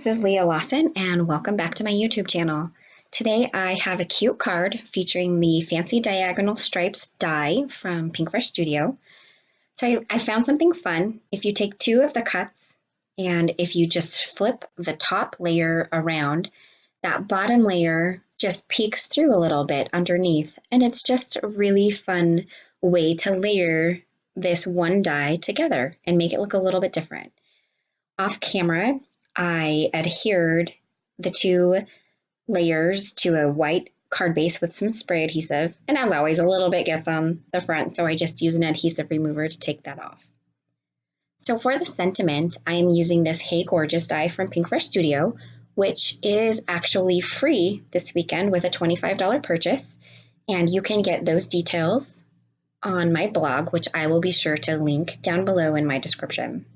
this is Leah Lawson and welcome back to my YouTube channel. Today I have a cute card featuring the Fancy Diagonal Stripes die from Pinkfresh Studio. So I found something fun. If you take two of the cuts and if you just flip the top layer around, that bottom layer just peeks through a little bit underneath, and it's just a really fun way to layer this one die together and make it look a little bit different. Off camera, I adhered the two layers to a white card base with some spray adhesive, and as always, a little bit gets on the front, so I just use an adhesive remover to take that off. So for the sentiment, I am using this Hey Gorgeous die from Pinkfresh Studio, which is actually free this weekend with a $25 purchase, and you can get those details on my blog, which I will be sure to link down below in my description.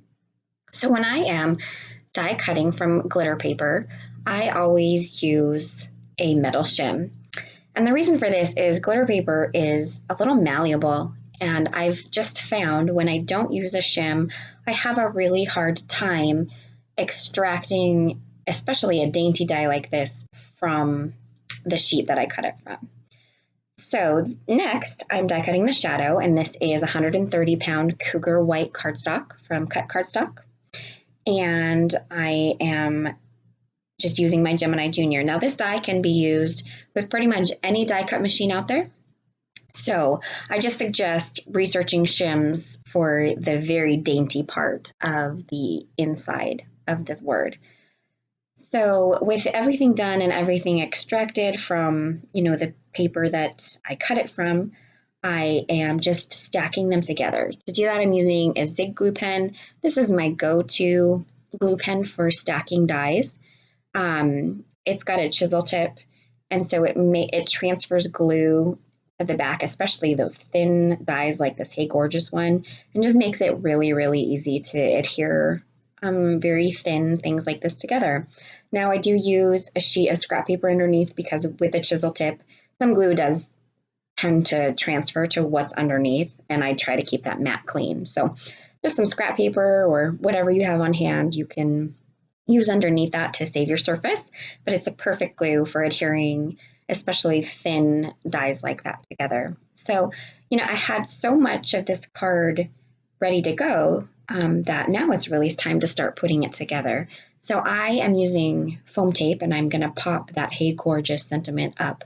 So when I am die cutting from glitter paper, I always use a metal shim. And the reason for this is glitter paper is a little malleable, and I've just found when I don't use a shim, I have a really hard time extracting, especially a dainty die like this, from the sheet that I cut it from. So next, I'm die cutting the shadow, and this is 130-pound Cougar white cardstock from Cut Cardstock. And I am just using my Gemini Junior. Now this die can be used with pretty much any die cut machine out there. So I just suggest researching shims for the very dainty part of the inside of this word. So with everything done and everything extracted from, the paper that I cut it from, I am just stacking them together. To do that, I'm using a Zig glue pen. This is my go-to glue pen for stacking dies. It's got a chisel tip, and so it transfers glue to the back, especially those thin dies like this Hey Gorgeous one, and just makes it really, really easy to adhere very thin things like this together. Now I do use a sheet of scrap paper underneath because with the chisel tip, some glue does tend to transfer to what's underneath, and I try to keep that matte clean. So just some scrap paper or whatever you have on hand, you can use underneath that to save your surface, but it's a perfect glue for adhering especially thin dies like that together. So, I had so much of this card ready to go that now it's really time to start putting it together. So I am using foam tape, and I'm going to pop that Hey Gorgeous sentiment up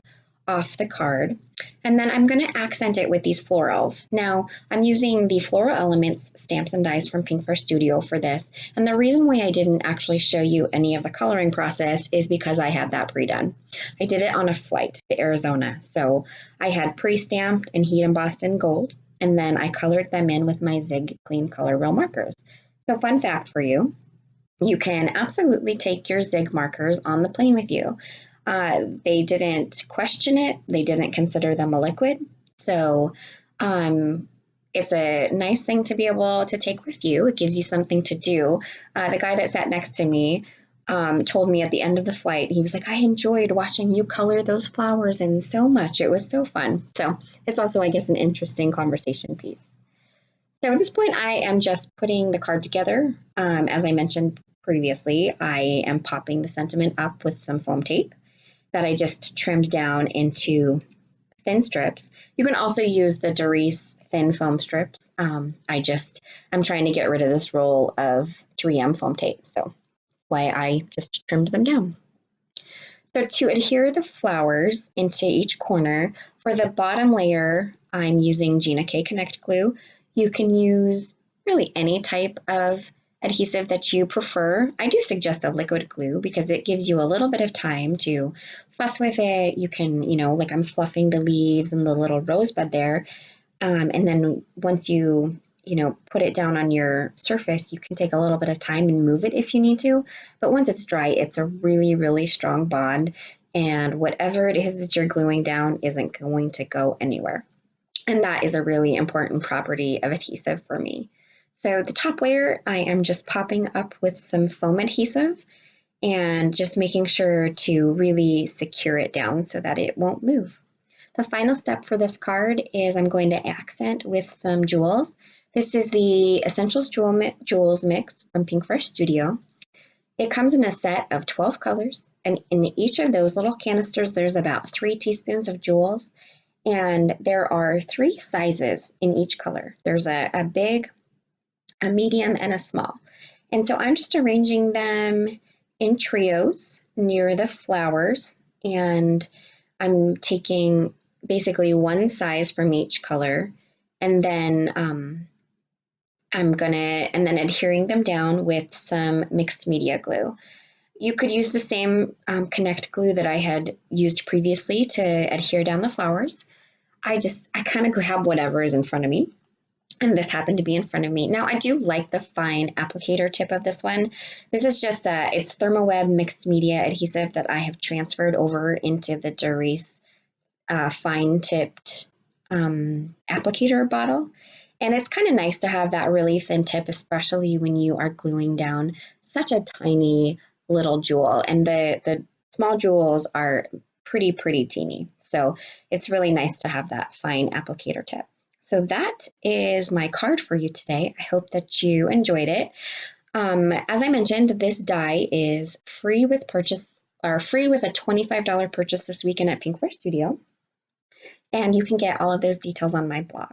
off the card, and then I'm going to accent it with these florals. Now I'm using the Floral Elements stamps and dies from Pinkfresh Studio for this, and the reason why I didn't actually show you any of the coloring process is because I had that pre-done. I did it on a flight to Arizona, so I had pre-stamped and heat embossed in gold, and then I colored them in with my Zig Clean Color Wheel markers. So fun fact for you, you can absolutely take your Zig markers on the plane with you. They didn't question it. They didn't consider them a liquid. So it's a nice thing to be able to take with you. It gives you something to do. The guy that sat next to me told me at the end of the flight, he was like, I enjoyed watching you color those flowers in so much. It was so fun. So it's also, I guess, an interesting conversation piece. So at this point, I am just putting the card together. As I mentioned previously, I am popping the sentiment up with some foam tape that I just trimmed down into thin strips. You can also use the Doris thin foam strips. I'm trying to get rid of this roll of 3M foam tape, so that's why I just trimmed them down. So to adhere the flowers into each corner, for the bottom layer, I'm using Gina K Connect glue. You can use really any type of adhesive that you prefer. I do suggest a liquid glue because it gives you a little bit of time to fuss with it. You can, like I'm fluffing the leaves and the little rosebud there. And then once you, put it down on your surface, you can take a little bit of time and move it if you need to. But once it's dry, it's a really, really strong bond. And whatever it is that you're gluing down isn't going to go anywhere. And that is a really important property of adhesive for me. So the top layer, I am just popping up with some foam adhesive and just making sure to really secure it down so that it won't move. The final step for this card is I'm going to accent with some jewels. This is the Essentials Jewels Mix from Pinkfresh Studio. It comes in a set of 12 colors, and in each of those little canisters, there's about 3 teaspoons of jewels, and there are 3 sizes in each color. There's a big, a medium, and a small. And so I'm just arranging them in trios near the flowers, and I'm taking basically one size from each color, and then and then adhering them down with some mixed media glue. You could use the same Connect glue that I had used previously to adhere down the flowers. I kind of grab whatever is in front of me, and this happened to be in front of me. Now I do like the fine applicator tip of this one. This is just it's ThermoWeb mixed media adhesive that I have transferred over into the Durace fine tipped applicator bottle. And it's kind of nice to have that really thin tip, especially when you are gluing down such a tiny little jewel. And the small jewels are pretty teeny. So it's really nice to have that fine applicator tip. So that is my card for you today. I hope that you enjoyed it. As I mentioned, this die is free with purchase, or free with a $25 purchase this weekend at Pinkfresh Studio. And you can get all of those details on my blog.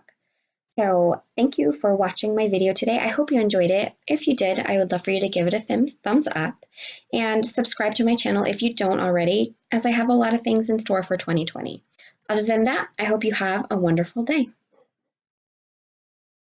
So thank you for watching my video today. I hope you enjoyed it. If you did, I would love for you to give it a thumbs up and subscribe to my channel if you don't already, as I have a lot of things in store for 2020. Other than that, I hope you have a wonderful day.